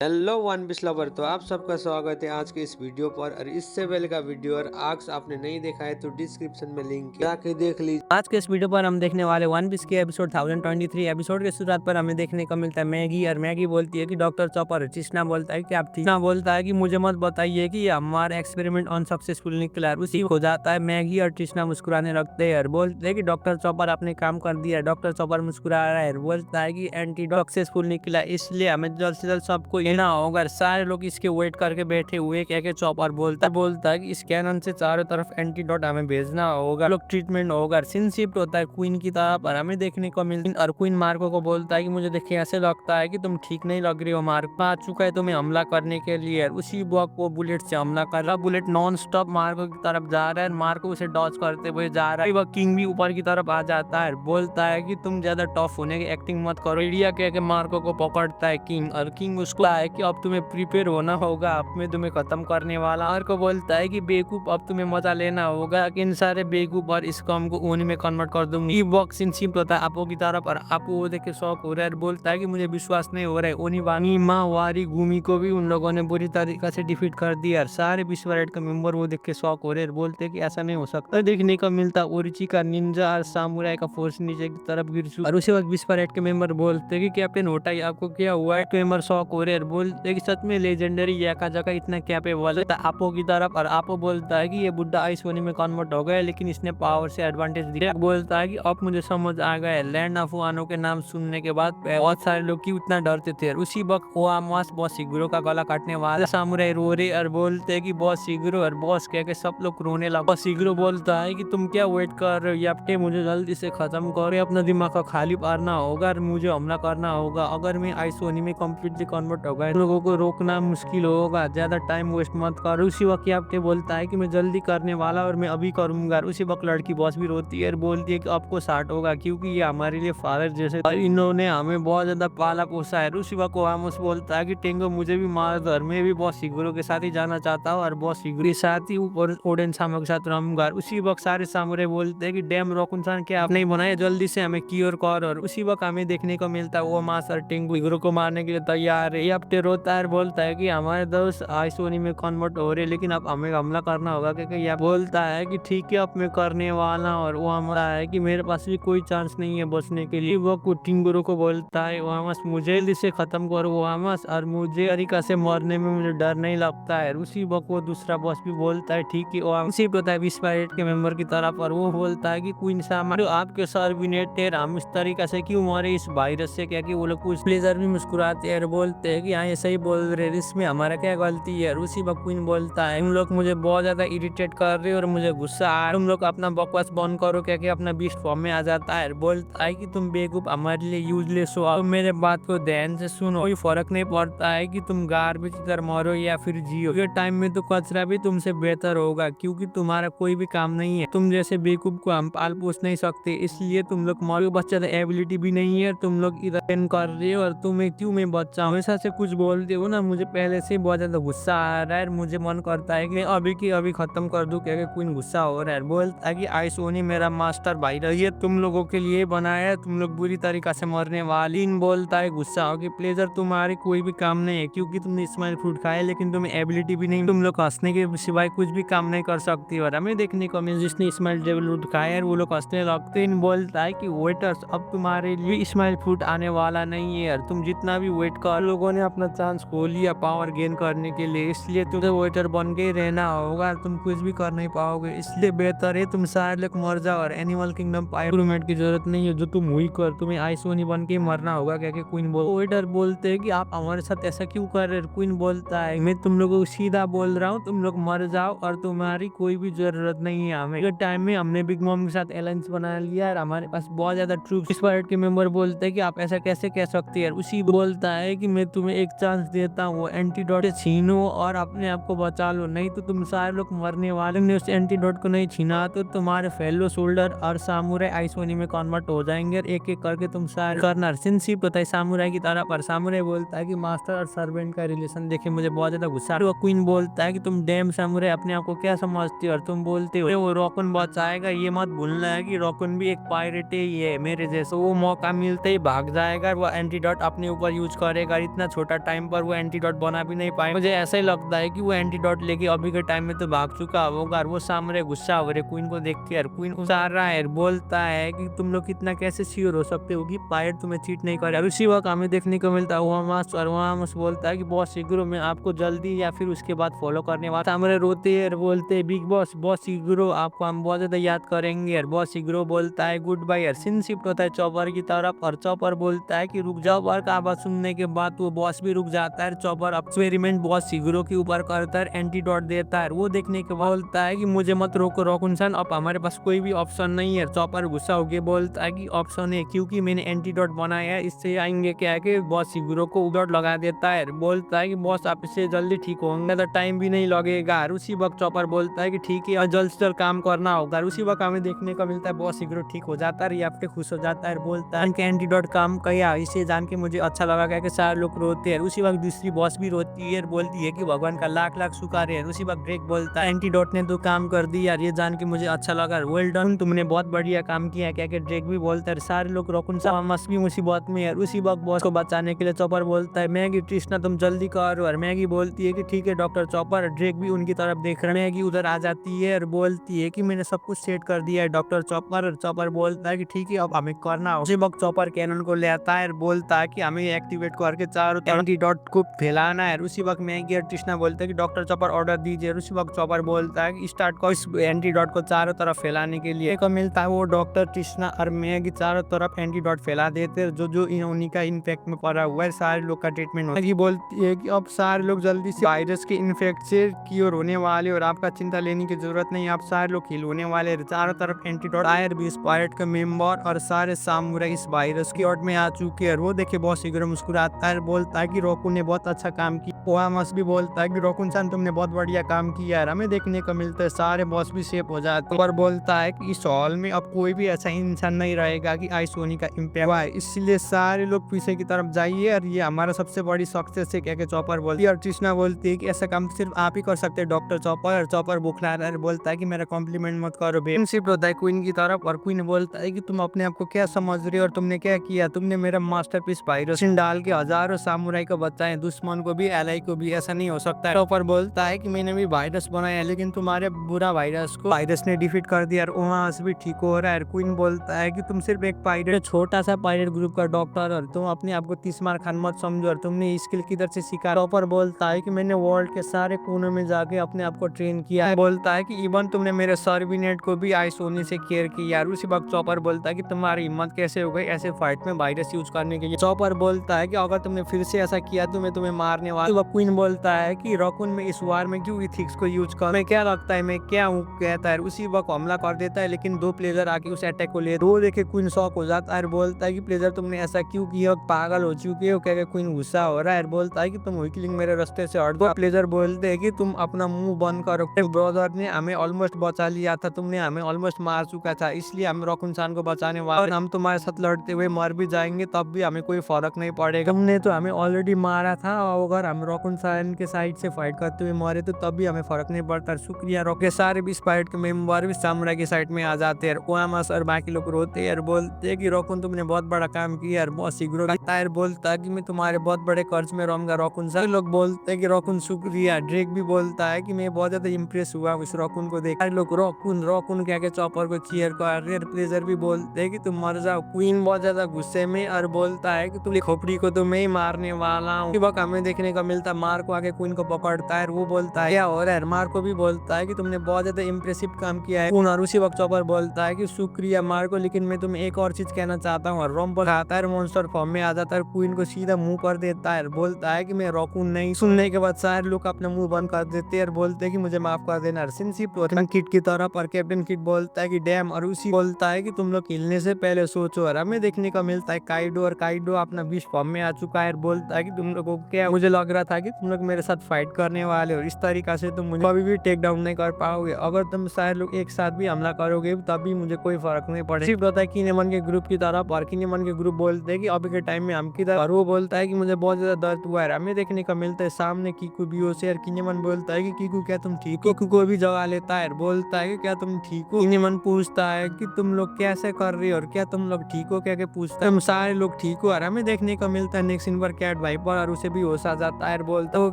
Hello one piece lover. तो आप सबका स्वागत है आज के इस वीडियो पर। और इससे पहले का वीडियो और आज आपने नहीं देखा है तो डिस्क्रिप्शन में लिंक है, जाके देख लीजिए। आज के इस वीडियो पर हम देखने वाले वन पीस के एपिसोड 1023 एपिसोड के शुरुआत पर हमें देखने को मिलता है मैगी। और मैगी बोलती है कि डॉक्टर चॉपर। कृष्णा बोलता है कि आप ठीक। कृष्णा बोलता है कि मुझे मत बताइए कि हमारा एक्सपेरिमेंट अनसक्सेसफुल निकला। उसी हो जाता है मैगी और कृष्णा मुस्कुराने लगते हैं और बोलते हैं कि डॉक्टर चॉपर आपने काम कर दिया। डॉक्टर चॉपर मुस्कुरा रहा है, बोलता है कि एंटीडोट सक्सेसफुल निकला, इसलिए हमें जल्द से जल्द सबको लेना होगा। सारे लोग इसके वेट करके बैठे हुए। क्या चॉपर बोलता है कि इस कैनन से चारों तरफ एंटीडोट हमें भेजना होगा, लोग ट्रीटमेंट होगा। सीन शिफ्ट होता है क्वीन की तरफ और हमें देखने को मिलती है। और क्वीन मार्को को बोलता है कि मुझे देखिए ऐसे लगता है कि तुम ठीक नहीं लग रही हो। मार्को आ चुका है तुम्हें हमला करने के लिए। उसी वक्त वो बुलेट से हमला कर रहा। बुलेट नॉन स्टॉप मार्को की तरफ जा रहा है। मार्को उसे डॉज करते हुए जा रहा है। वह किंग भी ऊपर की तरफ आ जाता है, बोलता है कि तुम ज्यादा टफ होने की एक्टिंग मत करो। इंडिया कह के मार्को को पकड़ता है किंग। और किंग उसको है कि अब तुम्हें प्रिपेयर होना होगा, अब मैं तुम्हें खत्म करने वाला। मार्को बोलता है कि बेवकूफ अब तुम्हें मजा लेना होगा, इन सारे बेवकूफ और इस काम को ओनी में कन्वर्ट कर दूंगी। ये बॉक्स इन शिफ्ट होता है आपो की तरफ और आपो वो देख के शॉक हो रहा है, बोलता है कि मुझे विश्वास नहीं हो रहा है। ओनी वानी माँ वारी गुमी को भी उन लोगों ने बुरी तरीके से डिफीट कर दिया। सारे विश्व रेड का मेंबर वो देख के शॉक हो रहे हैं, बोलते हैं कि ऐसा नहीं हो सकता। देखने को मिलता ओरिची का निंजा और सामुराई का फोर्स नीचे की तरफ गिर चुका। और उसी वक्त विश्व रेड के मेंबर बोलते हैं कि कैप्टन होटाई आपको क्या हुआ है। मेंबर शॉक हो रहे हैं, बोलते हैं कि सच में लेजेंडरी याका जगह इतना कैपेबल है। आपो की तरफ और आपो बोलता है कि ये बुड्ढा आइस ओनी में कन्वर्ट हो गया, लेकिन इसने पावर से एडवांटेज दिया। बोलता है कि अब मुझे समझ आ गया, लैंड ऑफ वानो के नाम सुनने के बाद बहुत सारे लोग की उतना डरते थे। उसी वक्त ओआमास बॉस शिगुरो का गला काटने वाला। सामुराई रो रहे और बोलते हैं कि बॉस शिगुरो। और बॉस कह के सब लोग रोने लगा। बॉस शिगुरो बोलता है कि तुम क्या वेट कर रहे हो याप्टे, मुझे जल्दी से खत्म करो। अपना दिमाग का खाली पारना होगा और मुझे हमला करना होगा। अगर मैं आइस ओनी में कम्प्लीटली कन्वर्ट हो गया, लोगों को रोकना मुश्किल होगा, ज्यादा टाइम वेस्ट मत करो। उसी वक्त याप्टे बोलता है कि मैं जल्दी करने वाला और मैं अभी करूंगा। उसी वक्त लड़की बॉस भी रोती है और बोलती है कि आपको स्टार्ट होगा, क्योंकि ये हमारे लिए फादर जैसे और इन्होंने हमें बहुत ज्यादा पाला पोसा है। उसी वक्त ओआमस बोलता है कि टेंगो मुझे भी मार दो, और मैं भी बॉस शिगुरो के साथ ही जाना चाहता हूँ और बॉस शिगुरो के साथ ही ऊपर ओडेन सामा के साथ रहूंगा। उसी वक्त सारे सामुराई बोलते हैं कि डैम रोकुन-सान क्या आप नहीं बनाए, जल्दी से हमें क्योर कर। और उसी वक्त हमें देखने को मिलता है ओमास और टेंगो शिगुरो को मारने के लिए तैयार है। याप्टे रोता है, बोलता है कि हमारे दोस्त आइस ओनी में कन्वर्ट हो रहे, लेकिन अब हमें हमला करना होगा। क्योंकि यह बोलता है कि ठीक है अब मैं करने वाला, और वो हमारा है कि मेरे पास भी कोई चांस नहीं है बचने के लिए। वो टिंगुरो को बोलता है ओहामस मुझे जल्दी से खत्म करो ओहामस, और मुझे तरीका से मरने में मुझे डर नहीं लगता है। उसी वक्त वो दूसरा बॉस भी बोलता है ठीक है ओहामस होता है विस्पाइरेट के मेंबर की तरफ। और वो बोलता है कि क्वीन सामा जो आपके सर्विनेटेड हम इस तरीका से क्यों मरे इस वायरस से। क्या कि वो लोग कुछ ब्लेजर भी मुस्कुराते हैं और बोलते हैं कि हाँ ऐसा ही बोल रहे, इसमें हमारा क्या गलती है। और उसी वक्त क्वीन बोलता है तुम लोग मुझे बहुत ज्यादा इरिटेट कर रहे हो और मुझे गुस्सा आ रहा है, तुम लोग अपना बकवास बंद करो। क्या कि अपना बीस्ट फॉर्म में आ जाता है, बोलता है कि तुम बेवकूफ हमारे लिए यूजलेस हो। अब मेरे बात को ध्यान से सुनो, कोई फर्क नहीं पड़ता है कि तुम गार्बेज की तरह मरो या फिर जियो। ये टाइम में तो कचरा भी तुमसे बेहतर होगा, क्योंकि तुम्हारा कोई भी काम नहीं है। तुम जैसे बेवकूफ को हम पाल पोस नहीं सकते, इसलिए तुम लोग मरो। बस ज्यादा एबिलिटी भी नहीं है, तुम लोग इधर कर रहे हो और तुम्हें क्यों मैं बच्चा हूँ ऐसा से कुछ बोलते हो ना। मुझे पहले से बहुत ज्यादा गुस्सा आ रहा है, मुझे मन करता है कि अभी की अभी खत्म कर दूं। क्या क्वीन गुस्सा हो रहा है, बोलता है कि आइस ओनी मेरा मास्टर भाई रही है, तुम लोगों के लिए बनाया है, तुम लोग बुरी तरीका से मरने वाली। बोलता है गुस्सा हो कि प्लेजर तुम्हारे कोई भी काम नहीं है, क्योंकि तुमने स्माइल फ्रूट खाया लेकिन तुम्हें एबिलिटी भी नहीं, तुम लोग हंसने के सिवाय कुछ भी काम नहीं कर सकती। और हमें देखने को मिल जिसने स्माइल फ्रूट खाया है वो लोग हंसने लगते हैं। बोलता है कि वेटर्स अब तुम्हारे लिए स्माइल फ्रूट आने वाला नहीं है, और तुम जितना भी वेट कर, लोगों ने अपना चांस खो लिया पावर गेन करने के लिए, इसलिए तुम्हें वेटर बन के रहना होगा, तुम कुछ भी कर नहीं पाओगे। इसलिए बेहतर है तुम सारे लोग मर जाओ और एनिमल किंगडम इम्प्रूवमेंट की जरूरत नहीं है, जो तुम हुई कर, तुम्हें आइस ओनी बन के मरना होगा। क्या क्वीन वेटर बोलते हैं कि आप हमारे साथ ऐसा क्यों कर रहे। क्वीन बोलता है मैं तुम लोगों को सीधा बोल रहा हूँ, तुम लोग मर जाओ और तुम्हारी कोई भी जरूरत नहीं है हमें। टाइम में हमने बिग मॉम के साथ अलायंस बना लिया और हमारे पास बहुत ज्यादा ट्रूप्स। इस के मेंबर बोलते हैं कि आप ऐसा कैसे कह सकते हैं। उसी बोलता है कि मैं तुम्हें एक चांस देता हूँ, एंटीडोट से छीनो और अपने आप को बचा लो, नहीं तो तुम सारे लोग मरने वाले। ने उस एंटीडोट को नहीं छीना तो तुम्हारे फेलो शोल्डर और सामुराई आइस ओनी में कन्वर्ट हो जाएंगे, और एक एक करके तुम सारे करना सिंसिप होता है सामुराई की तरह। पर सामुराई बोलता है कि मास्टर और सर्वेंट का रिलेशन देखे मुझे बहुत ज्यादा गुस्सा। वो क्वीन बोलता है कि तुम डैम सामुराई अपने आप को क्या समझते हो, और तुम बोलते हो वो रॉकन बचाएगा। ये मत भूलना है कि रॉकन भी एक पायरेट ही है मेरे जैसे, वो मौका मिलते ही भाग जाएगा, वो एंटीडोट अपने ऊपर यूज करेगा। इतना छोटा शॉर्टर टाइम पर वो एंटीडोट बना भी नहीं पाए। मुझे ऐसा ही लगता है कि वो एंटीडोट लेके अभी के टाइम में तो भाग चुका होगा। और वो सामने गुस्सा हो रहे क्वीन को देख के यार। क्वीन उतार रहा है, बोलता है कि तुम लोग कितना कैसे श्योर हो सकते हो कि पायलट तुम्हें चीट नहीं कर रहा है। उसी वक्त हमें देखने को मिलता है ओहामास, और ओहामास बोलता है कि बॉस शीघ्र मैं आपको जल्दी या फिर उसके बाद फॉलो करने वाला। सामने रोते हैं और बोलते हैं बिग बॉस, बॉस शीघ्र आपको हम बहुत ज्यादा याद करेंगे। और बॉस शीघ्र बोलता है गुड बाय। यार सीन शिफ्ट होता है चॉपर की तरफ, और चॉपर बोलता है कि रुक जाओ। और का आवाज सुनने के बाद वो बॉस भी रुक जाता है। चॉपर एक्सपेरिमेंट बॉस शीघ्र के ऊपर करता है, एंटीडोट देता है। वो देखने के बाद बोलता है कि मुझे मत रोको रोकुन-सान, अब हमारे पास कोई भी ऑप्शन नहीं है। चॉपर गुस्सा होके बोलता है कि ऑप्शन है, क्योंकि मैंने एंटीडोट बनाया है, इससे आएंगे क्या है कि बॉस शीघ्र को उडोट लगा देता है। बोलता है कि बॉस आप इससे जल्दी ठीक होंगे तो टाइम भी नहीं लगेगा। और उसी वक्त चॉपर बोलता है कि ठीक है और जल्द से जल्द काम करना होगा। और उसी वक्त हमें देखने को मिलता है बॉस शीघ्र ठीक हो जाता है, या फिर खुश हो जाता है। बोलता है कि एंटीडोट काम किया, इसे जान के मुझे अच्छा लगा क्या कि सारे लोग रोते हैं। उसी वक्त दूसरी बॉस भी रोती है और बोलती है कि भगवान का लाख लाख शुक्र है। उसी वक्त ड्रेक बोलता है एंटीडोट ने तो काम कर दिया, ये जान के मुझे अच्छा लगा, वेल डन, तुमने बहुत बढ़िया काम किया क्या कि ड्रेक भी बोलता है। सारे लोग रोकुन सा मस्त भी मुसीबत में है। उसी वक्त बॉस को बचाने के लिए चॉपर बोलता है मैगी ट्रिस्ना तुम जल्दी करो। और मैगी बोलती है कि ठीक है डॉक्टर चॉपर। ड्रेक भी उनकी तरफ देख रहे हैं। मैगी उधर आ जाती है और बोलती है कि मैंने सब कुछ सेट कर दिया है डॉक्टर चॉपर। और चॉपर बोलता है कि ठीक है अब हमें करना हो। उसी वक्त चॉपर कैनन को ले आता है और बोलता है कि हमें एक्टिवेट करके चारों एंटीडोट को फैलाना है। उसी वक्त मैगी और ट्रिस्ना बोलते हैं कि डॉक्टर चॉपर ऑर्डर दीजिए। उसी वक्त चॉपर बोलता है कि स्टार्ट करो इस एंटीडोट को चारों तरफ फैलाने के लिए। को मिलता है वो डॉक्टर ट्रिस्ना और मैगी चारों तरफ एंटीडोट फैला देते हैं, जो उन्हीं का इन्फेक्ट में पड़ा हुआ है सारे लोग का ट्रीटमेंट होता है। मैगी बोलती है कि अब सारे लोग जल्दी से वायरस के इन्फेक्ट से क्योर होने वाले और आपका चिंता लेने की जरूरत नहीं, आप सारे लोग हील होने वाले। चारों तरफ एंटीडोट आयर भी इस पायलट के मेंबर और सारे सामुराई इस वायरस की ओट में आ चुके हैं। वो देखे बहुत शीघ्र मुस्कुराता है, बोलता है कि रोकुन ने बहुत अच्छा काम किया। ओहामास भी बोलता है कि रोकुन-सान तुमने बहुत बढ़िया काम किया है। हमें देखने को मिलता है सारे बॉस भी सेफ हो जाते हैं। और बोलता है कि इस हॉल में अब कोई भी ऐसा इंसान नहीं रहेगा कि आइस होने का इम्पैक्ट हुआ है, इसलिए सारे लोग पीछे की तरफ जाइए और ये हमारा सबसे बड़ी सक्सेस है क्या कि चॉपर बोलती है। और ट्रिस्ना बोलती है कि ऐसा काम सिर्फ आप ही कर सकते हैं डॉक्टर चॉपर। और चॉपर बुखला रहा है, बोलता है कि मेरा कॉम्प्लीमेंट मत करो बे। शिफ्ट होता है क्वीन की तरफ और क्वीन बोलता है कि तुम अपने आप को क्या समझ रहे हो और तुमने क्या किया, तुमने मेरा मास्टरपीस वायरस डाल के हजारों सामुराई को बचाए, दुश्मन को भी एलाई को भी, ऐसा नहीं हो सकता है। चॉपर बोलता है कि मैंने भी वायरस बनाया लेकिन तुम्हारे बुरा वायरस को वायरस ने डिफीट कर दिया और वहां से भी ठीक हो रहा है। क्वीन बोलता है कि तुम सिर्फ एक पायलट, छोटा सा पायलट ग्रुप का डॉक्टर और तुम अपने आप को 30 मार खान मत समझो और तुमने स्किल किधर से सीखा। चॉपर बोलता है कि मैंने वर्ल्ड के सारे कोनों में जाके अपने आप को ट्रेन किया है। बोलता है कि इवन तुमने मेरे सर्विनेट को भी आइस होने से केयर किया। उसी वक्त चॉपर बोलता है कि तुम्हारी हिम्मत कैसे हो गई ऐसे फाइट में वायरस यूज करने के लिए। चॉपर बोलता है कि अगर तुमने फिर से ऐसा किया तो मैं तुम्हें मारने वाला। क्वीन बोलता है कि रॉकुन में इस वार में क्यों इथिक्स को यूज कर, मैं क्या लगता है मैं क्या हूँ कहता है। उसी वक्त हमला कर देता है लेकिन दो प्लेजर आके उस अटैक को ले, दो देखे क्वीन शॉक हो जाता है। बोलता है कि प्लेजर तुमने ऐसा क्यों किया, पागल हो चुके हो क्या। क्वीन गुस्सा हो रहा है, बोलता है कि तुम वीकलिंग मेरे रास्ते से हट दो। प्लेजर बोलते है कि तुम अपना मुंह बंद करो, ब्रदर ने हमें ऑलमोस्ट बचा लिया था, तुमने हमें ऑलमोस्ट मार चुका था, इसलिए हम रॉकुन-सान को बचाने वाले, हम तुम्हारे साथ लड़ते हुए मर भी जाएंगे तब भी हमें कोई फर्क नहीं पड़ेगा। तुमने तो हमें ऑलरेडी मारा था, अगर हम रॉकुन-सान के साइड से फाइट करते हुए मरे तो तब भी हमें फर्क नहीं पड़ता। शुक्रिया रॉक। सारे भी फाइट के मेंबर भी सामुराई की साइड में आ जाते हैं। ओहामास और बाकी लोग रोते हैं और बोलते हैं कि रॉकुन तुमने बहुत बड़ा काम किया। बहुत शीघ्र टायर बोलता है कि मैं तुम्हारे बहुत बड़े कर्ज में रहूंगा रॉकुन सर। लोग बोलते हैं कि रॉकुन शुक्रिया। ड्रेक भी बोलता है कि मैं बहुत ज्यादा इंप्रेस हुआ इस रॉकुन को देख। लोग रॉकुन रॉकुन क्या के चॉपर को चीयर कर रहे। प्लेजर भी बोलते हैं कि तुम मर जाओ। क्वीन बहुत ज्यादा गुस्से में और बोलता है कि तुम खोपड़ी को तो मैं ही मारने वाला हूँ। वक्त हमें देखने को मिलता है मार्को आके क्वीन को पकड़ता है, वो बोलता है क्या हो रहा है। मार्को भी बोलता है कि तुमने बहुत ज्यादा इंप्रेसिव काम किया है। और उसी वक्त चॉपर बोलता है कि शुक्रिया मार्को, लेकिन मैं तुम्हें एक और चीज कहना चाहता हूँ। और रॉम्बल आता है, मॉन्स्टर फॉर्म में आ जाता है, क्वीन को सीधा मुंह कर देता है, बोलता है कि मैं रॉकुन नहीं। सुनने के बाद सारे लोग अपना मुंह बंद कर देते हैं और बोलते हैं कि मुझे माफ कर देना। सिंसिप किट की तरफ और कैप्टन किट बोलता है कि डैम, और उसी बोलता है कि तुम लोग हिलने से पहले सोचो। और हमें देखने को मिलता है काइडो, और काइडो अपना बीच फॉर्म में आ चुका है, बोलता है कि तुम लोगों को क्या, मुझे लग रहा था कि तुम लोग मेरे साथ फाइट करने वाले हो, इस तरीका से तुम मुझे कभी भी टेक डाउन नहीं कर पाओगे। अगर तुम सारे लोग एक साथ भी हमला करोगे तभी मुझे कोई फर्क नहीं पड़ेगा। सिर्फ होता है किनेमन के ग्रुप की तरफ, और किनेमन के ग्रुप बोलते हैं कि अभी के टाइम में हम किधर, और वो बोलता है कि मुझे बहुत ज्यादा दर्द हुआ है। हमें देखने को मिलता है सामने कीकू भी हो से। किनेमन बोलता है कि कीकू क्या तुम ठीक हो। कीकू को भी जगा लेता है, बोलता है कि क्या तुम ठीक हो। किनेमन पूछता है कि तुम लोग कैसे कर रहे हो और क्या तुम लोग ठीक हो क्या पूछता है। हम सारे लोग ठीक हो। और हमें देखने को मिलता है नेक्स्ट सीन पर क्या रेड वाइपर और उसे भी होश आ जाता है और बोलता है वो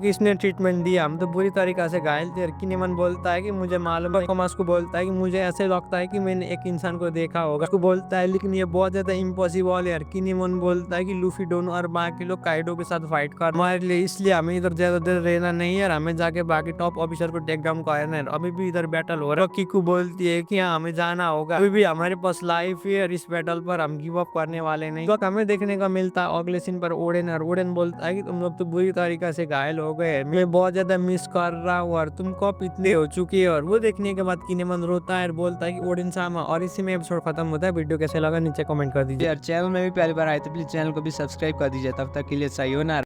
किसने ट्रीटमेंट दिया, हम तो बुरी तरीके से घायल थे। किनेमन बोलता है कि मुझे मालूम है। थॉमस को बोलता है कि मुझे ऐसे लगता है कि मैंने एक इंसान को देखा होगा। उसको बोलता है लेकिन ये बहुत ज्यादा इम्पॉसिबल है। किनेमन बोलता है कि लूफी, डोनो और बाकी लोग काइडो के साथ फाइट कर हमारे लिए, इसलिए हमें इधर ज्यादा देर रहना नहीं है और हमें जाके बाकी टॉप ऑफिसर को टेक डाउन करना है। अभी भी इधर बैटल हो रहा है। किकू बोलती है कि हाँ हमें जाना होगा, अभी भी हमारे पास लाइफ है और इस बैटल पर हम गिव अप करने वाले नहीं। तो हमें देखने का मिलता है अगले सीन पर ओडेन, और ओडेन बोलता है कि तुम लोग तो बुरी तरीके से घायल हो गए, मैं बहुत ज्यादा मिस कर रहा हूँ और तुम कब इतने हो चुके हो। और वो देखने के बाद किनेमन रोता है और बोलता है कि ओडेन सामा। और इसी में एपिसोड खत्म होता है। वीडियो कैसे लगा नीचे कमेंट कर दीजिए। यार चैनल में भी पहली बार आए तो प्लीज चैनल को भी सब्सक्राइब कर दीजिए। तब तक के लिए सही हो ना।